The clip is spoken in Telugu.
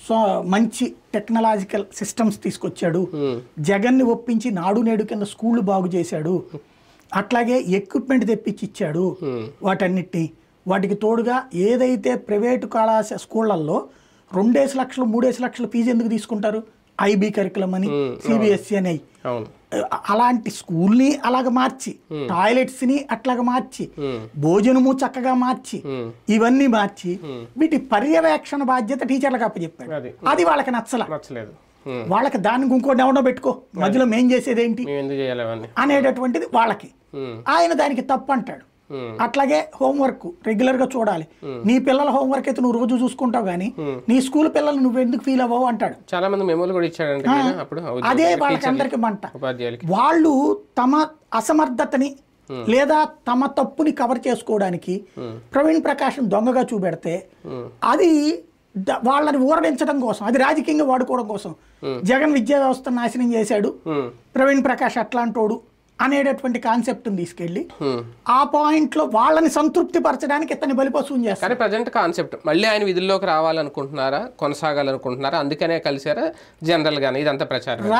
సో మంచి టెక్నాలజికల్ సిస్టమ్స్ తీసుకొచ్చాడు. జగన్ని ఒప్పించి నాడు నేడు కింద స్కూళ్ళు బాగు చేశాడు. అట్లాగే ఎక్విప్మెంట్ తెప్పించి ఇచ్చాడు. వాటన్నిటిని వాటికి తోడుగా ఏదైతే ప్రైవేటు స్కూళ్ళల్లో 2 లక్షలు 3 లక్షలు ఫీజు ఎందుకు తీసుకుంటారు? ఐబీ కరికులం అని, సిబిఎస్ఈ అని, అలాంటి స్కూల్ని అలాగ మార్చి, టాయిలెట్స్ ని అట్లాగ మార్చి, భోజనము చక్కగా మార్చి, ఇవన్నీ మార్చి వీటి పర్యవేక్షణ బాధ్యత టీచర్లకు అప్పచెప్పాడు. అది వాళ్ళకి నచ్చలేదు. వాళ్ళకి దానికి ఇంకోటి ఎవడో పెట్టుకో, మధ్యలో మేం చేసేది ఏంటి అనేటటువంటిది వాళ్ళకి. ఆయన దానికి తప్పు అంటాడు. అట్లాగే హోంవర్క్ రెగ్యులర్ గా చూడాలి. నీ పిల్లల హోంవర్క్ అయితే నువ్వు రోజు చూసుకుంటావు కానీ నీ స్కూల్ పిల్లలు నువ్వు ఎందుకు ఫీల్ అవ్వవు అంటాడు. చాలా మంది మెమోలు కూడా ఇచ్చాడు. అదే వాళ్ళకి అందరికి మంట. వాళ్ళు తమ అసమర్థతని లేదా తమ తప్పుని కవర్ చేసుకోవడానికి ప్రవీణ్ ప్రకాష్ దొంగగా చూపెడితే అది వాళ్ళని ఊరడించడం కోసం, అది రాజకీయంగా వాడుకోవడం కోసం జగన్ విద్యా వ్యవస్థను నాశనం చేశాడు, ప్రవీణ్ ప్రకాష్ అట్లాంటోడు అనేటటువంటి కాన్సెప్ట్ని తీసుకెళ్లి ఆ పాయింట్ లో వాళ్ళని సంతృప్తి పరచడానికి ఇతని బలిపశువుని చేస్తారు. కానీ ప్రజెంట్ కాన్సెప్ట్ మళ్ళీ ఆయన విధుల్లోకి రావాలనుకుంటున్నారా, కొనసాగాలనుకుంటున్నారా, అందుకనే కలిసారా జనరల్ గానే ఇదంతా ప్రచారం?